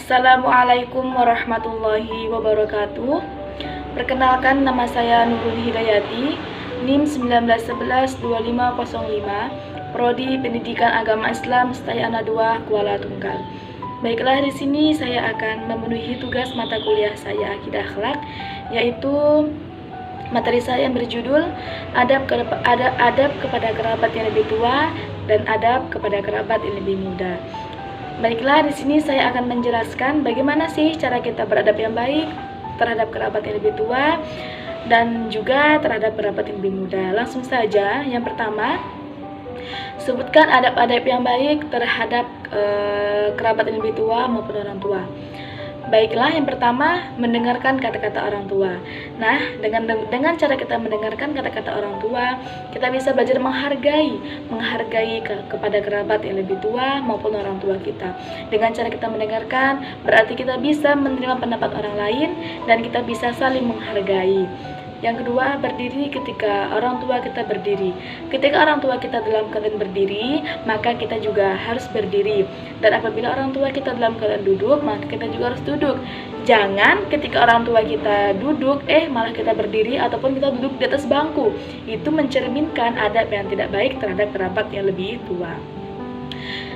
Assalamualaikum warahmatullahi wabarakatuh. Perkenalkan, nama saya Nurul Hidayati, NIM 1911-2505, Prodi Pendidikan Agama Islam Stayana 2, Kuala Tunggal. Baiklah, di sini saya akan memenuhi tugas mata kuliah saya Akidah Akhlak, yaitu materi saya yang berjudul adab kepada kerabat yang lebih tua dan adab kepada kerabat yang lebih muda. Baiklah, di sini saya akan menjelaskan bagaimana sih cara kita beradab yang baik terhadap kerabat yang lebih tua dan juga terhadap kerabat yang lebih muda. Langsung saja, yang pertama, sebutkan adab-adab yang baik terhadap kerabat yang lebih tua maupun orang tua. Baiklah, yang pertama, mendengarkan kata-kata orang tua. Nah, dengan cara kita mendengarkan kata-kata orang tua, kita bisa belajar menghargai kepada kerabat yang lebih tua maupun orang tua kita. Dengan cara kita mendengarkan, berarti kita bisa menerima pendapat orang lain dan kita bisa saling menghargai. Yang kedua, berdiri ketika orang tua kita berdiri. Ketika orang tua kita dalam keadaan berdiri, maka kita juga harus berdiri. Dan apabila orang tua kita dalam keadaan duduk, maka kita juga harus duduk. Jangan ketika orang tua kita duduk, malah kita berdiri ataupun kita duduk di atas bangku. Itu mencerminkan adab yang tidak baik terhadap kerabat yang lebih tua.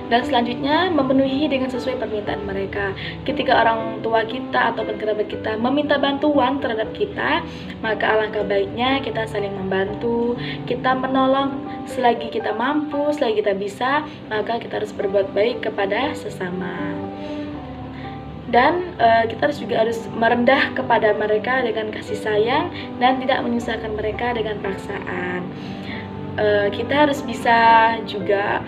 Dan selanjutnya, memenuhi dengan sesuai permintaan mereka. Ketika orang tua kita ataupun kerabat kita meminta bantuan terhadap kita, maka alangkah baiknya kita saling membantu, kita menolong selagi kita mampu, selagi kita bisa, maka kita harus berbuat baik kepada sesama. Dan kita juga harus merendah kepada mereka dengan kasih sayang dan tidak menyusahkan mereka dengan paksaan. Kita harus bisa juga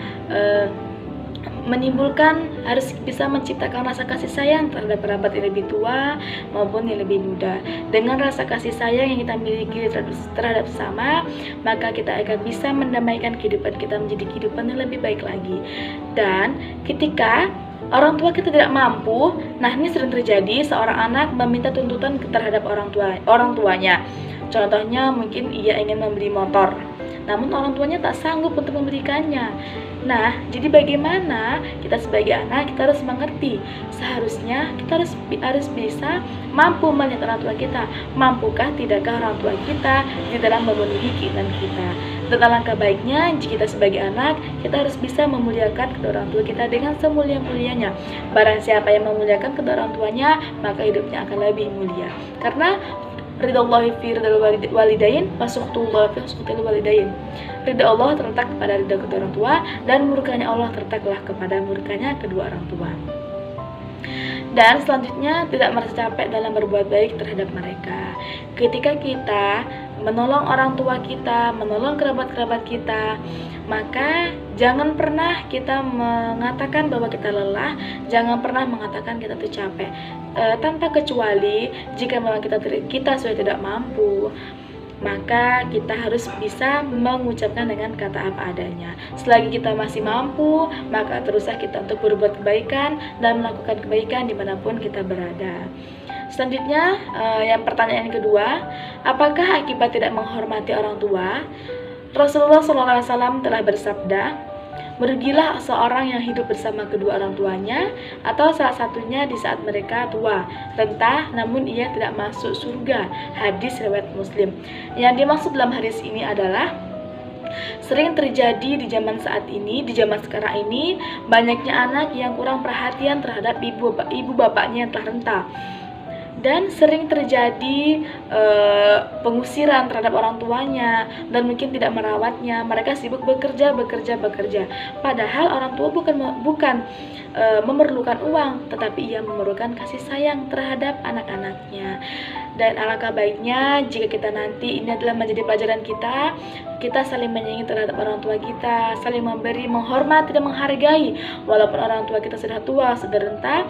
harus bisa menciptakan rasa kasih sayang terhadap kerabat yang lebih tua maupun yang lebih muda. Dengan rasa kasih sayang yang kita miliki terhadap sesama, maka kita akan bisa mendamaikan kehidupan kita menjadi kehidupan yang lebih baik lagi. Dan ketika orang tua kita tidak mampu, nah ini sering terjadi, seorang anak meminta tuntutan terhadap orang tuanya. Contohnya, mungkin ia ingin membeli motor, namun orang tuanya tak sanggup untuk membelikannya. Nah, jadi bagaimana kita sebagai anak, kita harus mengerti. Seharusnya kita harus bisa mampu melihat orang tua kita. Mampukah tidakkah orang tua kita di dalam memenuhi keinginan kita. Dan alangkah baiknya jika kita sebagai anak, kita harus bisa memuliakan kedua orang tua kita dengan semulia-mulianya. Barang siapa yang memuliakan kedua orang tuanya, maka hidupnya akan lebih mulia. Karena ridallahi fi ridal walidain wa sukhtullahi fi sukhtil walidain. Ridha Allah terletak pada ridha kedua orang tua dan murkanya Allah terletaklah kepada murkanya kedua orang tua. Dan selanjutnya, tidak merasa capek dalam berbuat baik terhadap mereka. Ketika kita menolong orang tua kita, menolong kerabat-kerabat kita, maka jangan pernah kita mengatakan bahwa kita lelah, jangan pernah mengatakan kita tuh capek. Tanpa kecuali jika memang kita sudah tidak mampu, maka kita harus bisa mengucapkan dengan kata apa adanya. Selagi kita masih mampu, maka teruslah kita untuk berbuat kebaikan dan melakukan kebaikan dimanapun kita berada. Selanjutnya, yang pertanyaan kedua, apakah akibat tidak menghormati orang tua? Rasulullah SAW telah bersabda, merugilah seorang yang hidup bersama kedua orang tuanya atau salah satunya di saat mereka tua, renta, namun ia tidak masuk surga. Hadis riwayat Muslim. Yang dimaksud dalam hadis ini adalah sering terjadi di zaman saat ini, di zaman sekarang ini, banyaknya anak yang kurang perhatian terhadap ibu bapaknya yang telah renta. Dan sering terjadi pengusiran terhadap orang tuanya dan mungkin tidak merawatnya. Mereka sibuk bekerja. Padahal orang tua bukan memerlukan uang, tetapi ia memerlukan kasih sayang terhadap anak-anaknya. Dan alangkah baiknya jika kita nanti, ini adalah menjadi pelajaran kita saling menyayangi terhadap orang tua kita, saling memberi, menghormati dan menghargai walaupun orang tua kita sudah tua, sudah renta,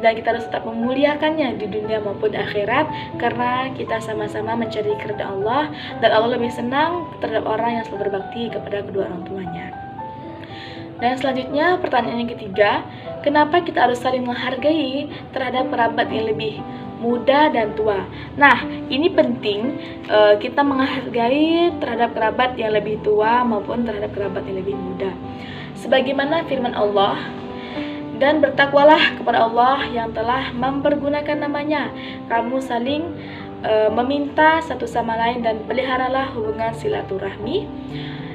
dan kita harus tetap memuliakannya di dunia maupun akhirat, karena kita sama-sama mencari keridhaan Allah, dan Allah lebih senang terhadap orang yang selalu berbakti kepada kedua orang tuanya. Dan selanjutnya, pertanyaan yang ketiga, kenapa kita harus saling menghargai terhadap kerabat yang lebih muda dan tua? Nah, ini penting kita menghargai terhadap kerabat yang lebih tua maupun terhadap kerabat yang lebih muda. Sebagaimana firman Allah, Dan bertakwalah kepada Allah yang telah mempergunakan namanya. Kamu saling meminta satu sama lain dan peliharalah hubungan silaturahmi.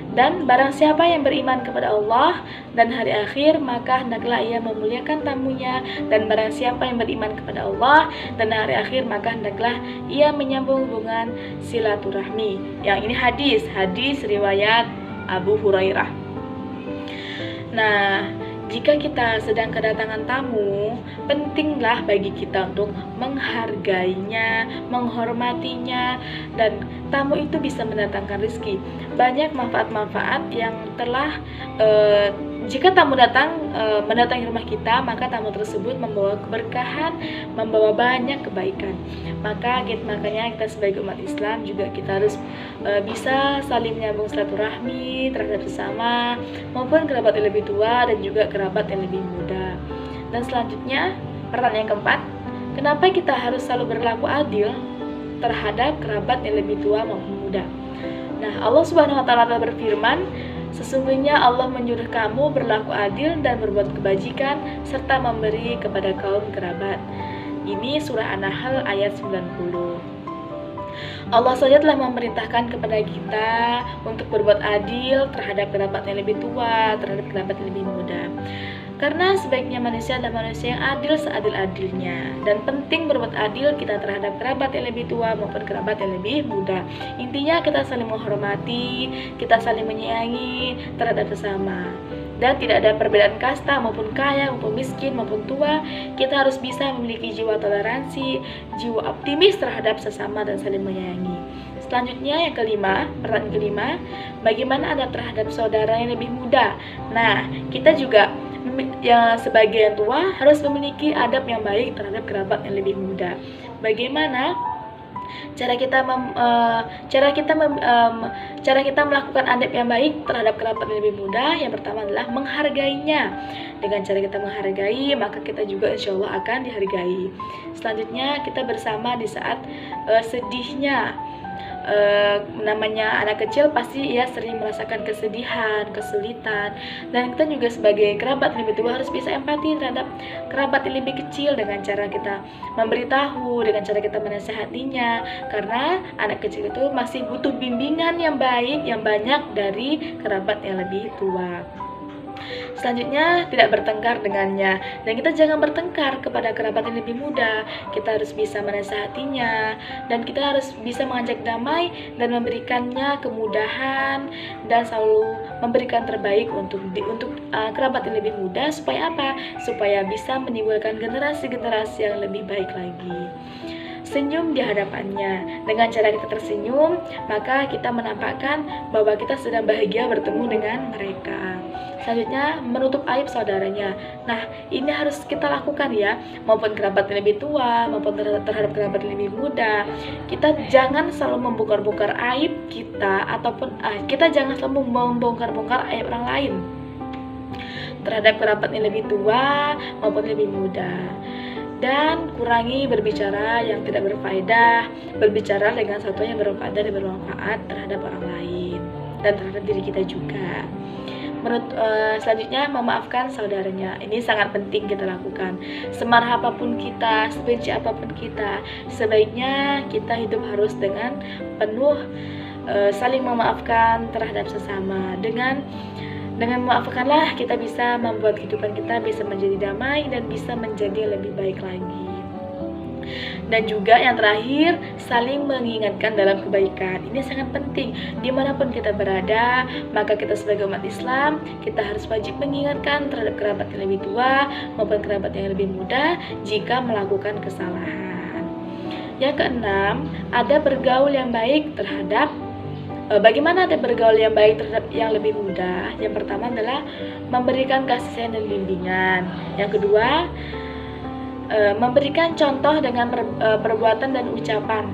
Dan barang siapa yang beriman kepada Allah dan hari akhir, maka hendaklah ia memuliakan tamunya. Dan barang siapa yang beriman kepada Allah dan hari akhir, maka hendaklah ia menyambung hubungan silaturahmi. Yang ini hadis riwayat Abu Hurairah. Nah, jika kita sedang kedatangan tamu, pentinglah bagi kita untuk menghargainya, menghormatinya, dan tamu itu bisa mendatangkan rezeki. Banyak manfaat-manfaat yang telah jika tamu datang mendatangi rumah kita, maka tamu tersebut membawa keberkahan, membawa banyak kebaikan. Makanya kita sebagai umat Islam juga kita harus bisa saling menyambung silaturahmi terhadap sesama maupun kerabat yang lebih tua dan juga kerabat yang lebih muda. Dan selanjutnya, pertanyaan yang keempat, kenapa kita harus selalu berlaku adil terhadap kerabat yang lebih tua maupun muda? Nah, Allah Subhanahu wa taala telah berfirman, sesungguhnya Allah menyuruh kamu berlaku adil dan berbuat kebajikan serta memberi kepada kaum kerabat. Ini surah An-Nahl ayat 90. Allah saja telah memerintahkan kepada kita untuk berbuat adil terhadap kerabat yang lebih tua, terhadap kerabat yang lebih muda. Karena sebaiknya manusia adalah manusia yang adil seadil-adilnya. Dan penting berbuat adil kita terhadap kerabat yang lebih tua maupun kerabat yang lebih muda. Intinya kita saling menghormati, kita saling menyayangi terhadap sesama. Dan tidak ada perbedaan kasta maupun kaya maupun miskin maupun tua. Kita harus bisa memiliki jiwa toleransi, jiwa optimis terhadap sesama dan saling menyayangi. Selanjutnya yang kelima, pertanyaan kelima, bagaimana adab terhadap saudara yang lebih muda? Nah, kita juga yang sebagai yang tua harus memiliki adab yang baik terhadap kerabat yang lebih muda. Bagaimana cara kita melakukan adab yang baik terhadap kerabat yang lebih muda? Yang pertama adalah menghargainya. Dengan cara kita menghargai, maka kita juga insya Allah akan dihargai. Selanjutnya kita bersama di saat sedihnya. Namanya anak kecil pasti ia sering merasakan kesedihan, kesulitan, dan kita juga sebagai kerabat yang lebih tua harus bisa empati terhadap kerabat yang lebih kecil dengan cara kita memberitahu, dengan cara kita menasihatinya, karena anak kecil itu masih butuh bimbingan yang baik, yang banyak dari kerabat yang lebih tua. Selanjutnya, tidak bertengkar dengannya. Dan kita jangan bertengkar kepada kerabat yang lebih muda. Kita harus bisa menasihatinya, dan kita harus bisa mengajak damai dan memberikannya kemudahan dan selalu memberikan terbaik untuk kerabat yang lebih muda. Supaya apa? Supaya bisa menimbulkan generasi-generasi yang lebih baik lagi. Senyum di hadapannya. Dengan cara kita tersenyum, maka kita menampakkan bahwa kita sedang bahagia bertemu dengan mereka. Selanjutnya, menutup aib saudaranya. Nah, ini harus kita lakukan ya, maupun kerabat yang lebih tua, maupun terhadap kerabat yang lebih muda. Kita jangan selalu membongkar-bongkar aib kita, ataupun kita jangan selalu membongkar-bongkar aib orang lain terhadap kerabat yang lebih tua maupun lebih muda. Dan kurangi berbicara yang tidak berfaedah, berbicara dengan sesuatu yang berfaedah dan bermanfaat terhadap orang lain dan terhadap diri kita juga. Selanjutnya, memaafkan saudaranya. Ini sangat penting kita lakukan. Semarah apapun kita, sebenci apapun kita, sebaiknya kita hidup harus dengan penuh saling memaafkan terhadap sesama. Dengan memaafkanlah kita bisa membuat kehidupan kita bisa menjadi damai dan bisa menjadi lebih baik lagi. Dan juga yang terakhir, saling mengingatkan dalam kebaikan. Ini sangat penting. Dimanapun kita berada, maka kita sebagai umat Islam, kita harus wajib mengingatkan terhadap kerabat yang lebih tua maupun kerabat yang lebih muda jika melakukan kesalahan. Yang keenam, ada bergaul yang baik terhadap bagaimana ada bergaul yang baik terhadap yang lebih muda? Yang pertama adalah memberikan kasih sayang dan bimbingan. Yang kedua, memberikan contoh dengan perbuatan dan ucapan.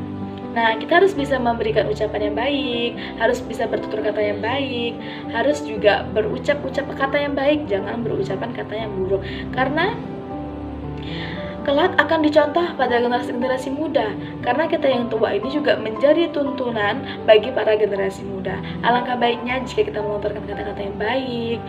Nah, kita harus bisa memberikan ucapan yang baik, harus bisa bertutur kata yang baik, harus juga berucap kata yang baik, jangan berucapan kata yang buruk. Karena kelak akan dicontoh pada generasi-generasi muda, karena kita yang tua ini juga menjadi tuntunan bagi para generasi muda. Alangkah baiknya jika kita melontarkan kata-kata yang baik.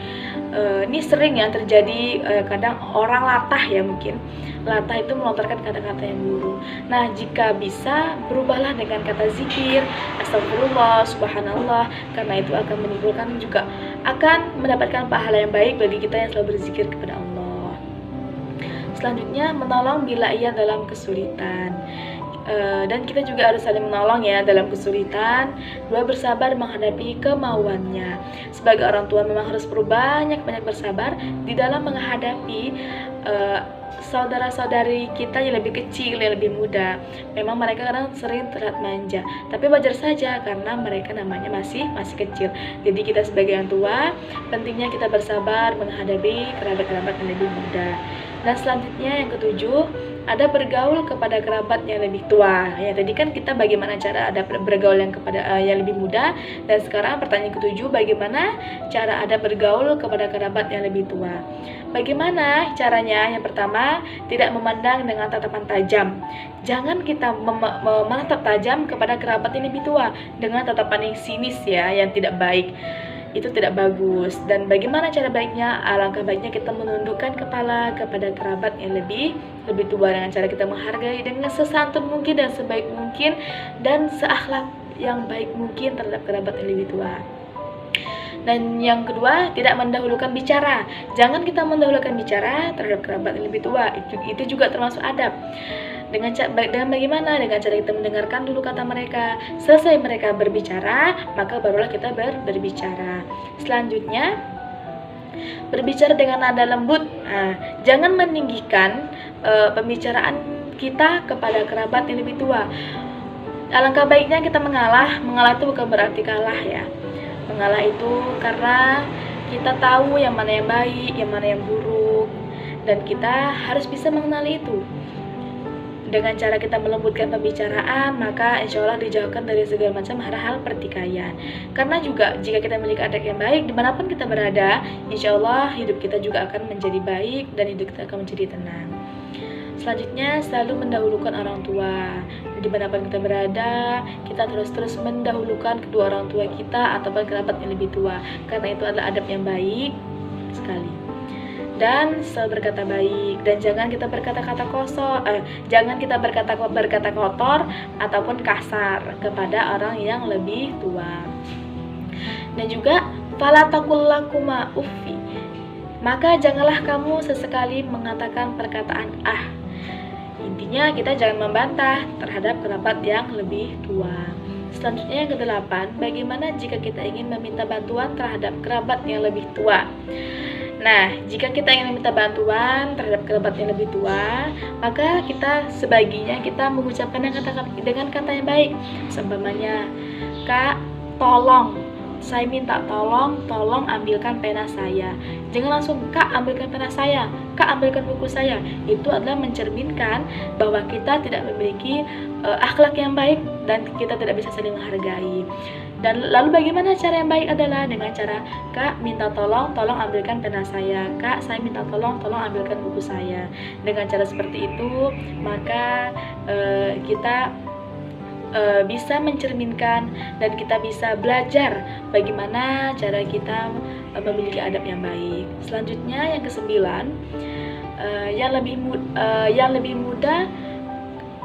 Ini sering ya terjadi, kadang orang latah ya, mungkin latah itu melontarkan kata-kata yang buruk. Nah, jika bisa berubahlah dengan kata zikir, astagfirullah, subhanallah, karena itu akan menimbulkan juga akan mendapatkan pahala yang baik bagi kita yang selalu berzikir kepada Allah. Selanjutnya, menolong bila ia dalam kesulitan. Dan kita juga harus saling menolong ya dalam kesulitan. 2, bersabar menghadapi kemauannya. Sebagai orang tua memang harus perlu banyak bersabar di dalam menghadapi saudara-saudari kita yang lebih kecil, yang lebih muda. Memang mereka kadang sering terlihat manja, tapi wajar saja karena mereka namanya masih kecil. Jadi kita sebagai orang tua pentingnya kita bersabar menghadapi kerabat-kerabat yang lebih muda. Dan selanjutnya yang ketujuh, ada bergaul kepada kerabat yang lebih tua. Ya, tadi kan kita bagaimana cara ada bergaul yang kepada yang lebih muda, dan sekarang pertanyaan ketujuh, bagaimana cara ada bergaul kepada kerabat yang lebih tua. Bagaimana caranya? Yang pertama, tidak memandang dengan tatapan tajam. Jangan kita menatap tajam kepada kerabat yang lebih tua dengan tatapan yang sinis ya, yang tidak baik. Itu tidak bagus. Dan bagaimana cara baiknya? Alangkah baiknya kita menundukkan kepala kepada kerabat yang lebih tua dengan cara kita menghargai dengan sesantun mungkin dan sebaik mungkin dan seakhlak yang baik mungkin terhadap kerabat yang lebih tua. Dan yang kedua, tidak mendahulukan bicara. Jangan kita mendahulukan bicara terhadap kerabat yang lebih tua. Itu juga termasuk adab. Dengan bagaimana? Dengan cara kita mendengarkan dulu kata mereka. Selesai mereka berbicara, maka barulah kita berbicara. Selanjutnya, berbicara dengan nada lembut. Nah, jangan meninggikan pembicaraan kita kepada kerabat yang lebih tua. Alangkah baiknya kita mengalah. Mengalah itu bukan berarti kalah ya. Mengalah itu karena kita tahu yang mana yang baik, yang mana yang buruk, dan kita harus bisa mengenali itu. Dengan cara kita melembutkan pembicaraan, maka insya Allah dijauhkan dari segala macam hal-hal pertikaian. Karena juga jika kita memiliki adab yang baik dimanapun kita berada, insya Allah hidup kita juga akan menjadi baik dan hidup kita akan menjadi tenang. Selanjutnya, selalu mendahulukan orang tua. Dimanapun kita berada, kita terus mendahulukan kedua orang tua kita ataupun kerabat yang lebih tua, karena itu adalah adab yang baik sekali. Dan selalu berkata baik, dan jangan kita berkata-kata jangan kita berkata kotor ataupun kasar kepada orang yang lebih tua. Dan juga fala taqul lakuma uffi, maka janganlah kamu sesekali mengatakan perkataan Intinya kita jangan membantah terhadap kerabat yang lebih tua. Selanjutnya yang ke-8, bagaimana jika kita ingin meminta bantuan terhadap kerabat yang lebih tua. Nah, jika kita ingin meminta bantuan terhadap kerabat yang lebih tua, maka kita sebaginya kita mengucapkan dengan kata yang baik. Seumpamanya, Kak, tolong, saya minta tolong ambilkan pena saya. Jangan langsung, Kak, ambilkan pena saya, Kak, ambilkan buku saya. Itu adalah mencerminkan bahwa kita tidak memiliki akhlak yang baik dan kita tidak bisa saling menghargai. Dan lalu bagaimana cara yang baik adalah dengan cara, Kak, minta tolong ambilkan pena saya, Kak, saya minta tolong ambilkan buku saya. Dengan cara seperti itu, maka kita bisa mencerminkan dan kita bisa belajar bagaimana cara kita memiliki adab yang baik. Selanjutnya yang ke-9, yang lebih muda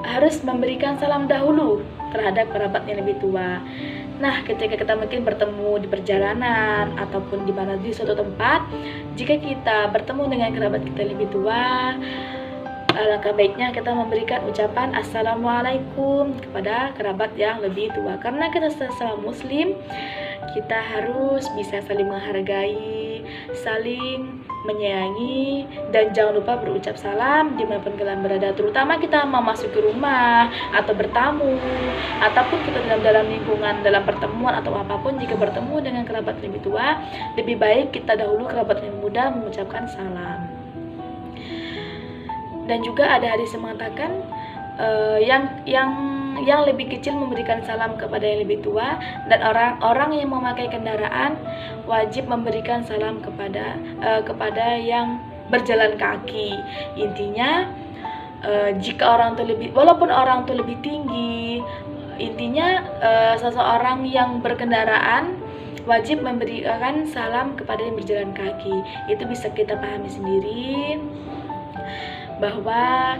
harus memberikan salam dahulu terhadap kerabat yang lebih tua. Nah, ketika kita mungkin bertemu di perjalanan ataupun di suatu tempat, jika kita bertemu dengan kerabat kita yang lebih tua, alangkah baiknya kita memberikan ucapan assalamualaikum kepada kerabat yang lebih tua. Karena kita sesama muslim, kita harus bisa saling menghargai, saling menyayangi, dan jangan lupa berucap salam dimanapun kalian berada. Terutama kita memasuki rumah atau bertamu, ataupun kita dalam lingkungan, dalam pertemuan atau apapun, jika bertemu dengan kerabat lebih tua, lebih baik kita dahulu kerabat yang muda mengucapkan salam. Dan juga ada hadis yang mengatakan yang lebih kecil memberikan salam kepada yang lebih tua, dan orang yang memakai kendaraan wajib memberikan salam kepada yang berjalan kaki. Intinya jika orang tua walaupun orang tua lebih tinggi, intinya seseorang yang berkendaraan wajib memberikan salam kepada yang berjalan kaki. Itu bisa kita pahami sendiri bahwa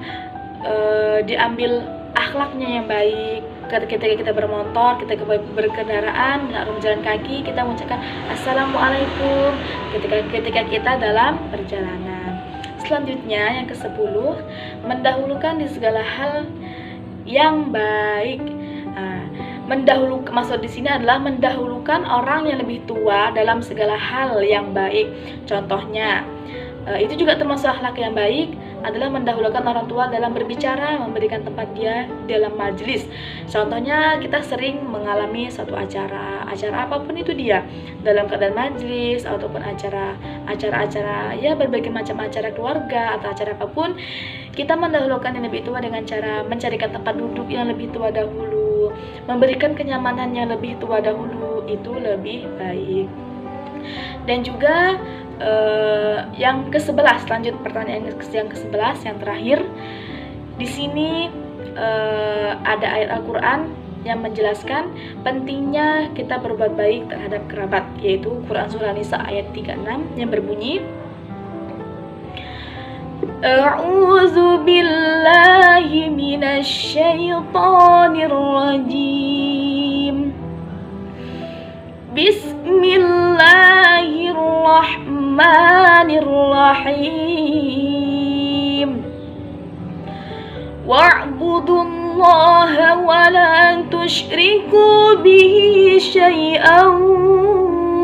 diambil akhlaknya yang baik. Ketika kita bermotor, kita berkendaraan, berjalan kaki, kita mengucapkan assalamualaikum ketika kita dalam perjalanan. Selanjutnya yang ke-10, mendahulukan di segala hal yang baik. Maksud di sini adalah mendahulukan orang yang lebih tua dalam segala hal yang baik. Contohnya, itu juga termasuk akhlak yang baik adalah mendahulukan orang tua dalam berbicara, memberikan tempat dia dalam majelis. Contohnya, kita sering mengalami suatu acara apapun itu dia, dalam keadaan majelis ataupun acara ya berbagai macam acara keluarga atau acara apapun, kita mendahulukan yang lebih tua dengan cara mencarikan tempat duduk yang lebih tua dahulu, memberikan kenyamanan yang lebih tua dahulu, itu lebih baik. Dan juga yang ke-11, lanjut pertanyaan yang ke-11 yang terakhir. Di sini ada ayat Al-Qur'an yang menjelaskan pentingnya kita berbuat baik terhadap kerabat, yaitu Quran surah Nisa ayat 36 yang berbunyi, A'udzu billahi minasy syaithanir rajim. Bismillahirrahmanirrahim. Wa'budullaha wa la tusyriku bihi syai'an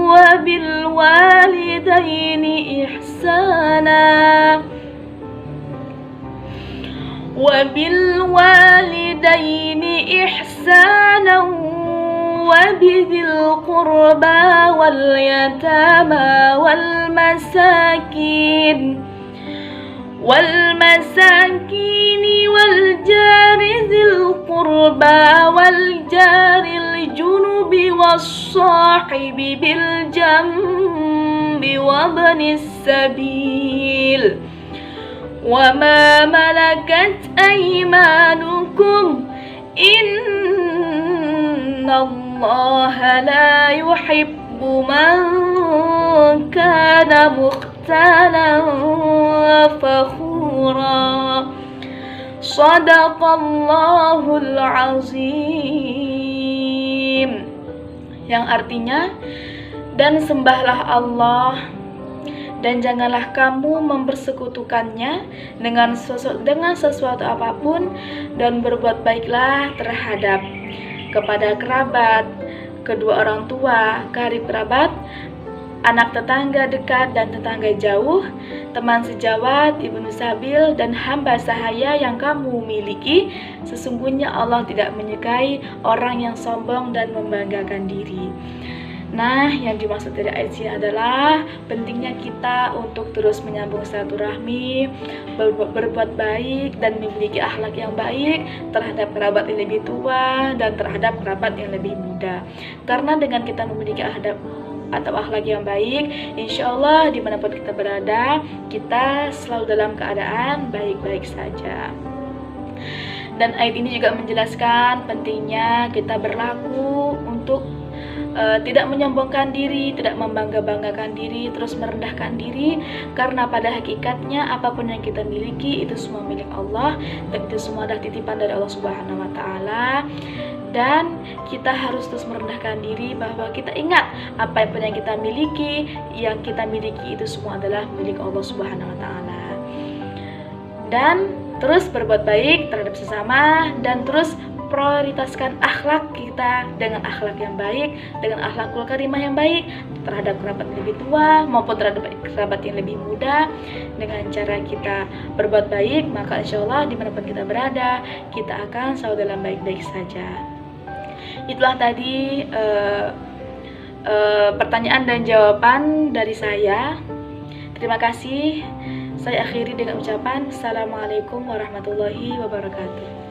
wa bil walidaini ihsana وبذي القربى واليتامى والمساكين والجار ذي القربى والجار الجنب والصاحب بالجنب وابن السبيل وما ملكت أيمانكم Innallaha la yuhibbu man kana mukhtalan fakhura. Shadaqallahul azim. Yang artinya, dan sembahlah Allah dan janganlah kamu mempersekutukannya dengan sesuatu apapun, dan berbuat baiklah terhadap kepada kerabat, kedua orang tua, karib kerabat, anak tetangga dekat dan tetangga jauh, teman sejawat, ibnu sabil, dan hamba sahaya yang kamu miliki. Sesungguhnya Allah tidak menyukai orang yang sombong dan membanggakan diri. Nah, yang dimaksud dari ayat ini adalah pentingnya kita untuk terus menyambung silaturahmi, berbuat baik, dan memiliki akhlak yang baik terhadap kerabat yang lebih tua dan terhadap kerabat yang lebih muda. Karena dengan kita memiliki akhlak yang baik, insya Allah dimanapun kita berada, kita selalu dalam keadaan baik-baik saja. Dan ayat ini juga menjelaskan pentingnya kita berlaku untuk tidak menyombongkan diri, tidak membangga-banggakan diri, terus merendahkan diri, karena pada hakikatnya apapun yang kita miliki itu semua milik Allah, dan itu semua adalah titipan dari Allah Subhanahu wa Ta'ala. Dan kita harus terus merendahkan diri bahwa kita ingat apapun yang kita miliki itu semua adalah milik Allah Subhanahu wa Ta'ala. Dan terus berbuat baik terhadap sesama, dan terus prioritaskan akhlak kita dengan akhlak yang baik, dengan akhlakul karimah yang baik terhadap kerabat yang lebih tua maupun terhadap kerabat yang lebih muda. Dengan cara kita berbuat baik, maka insya Allah dimanapun kita berada, kita akan selalu dalam baik-baik saja. Itulah tadi pertanyaan dan jawaban dari saya. Terima kasih. Saya akhiri dengan ucapan Assalamualaikum warahmatullahi wabarakatuh.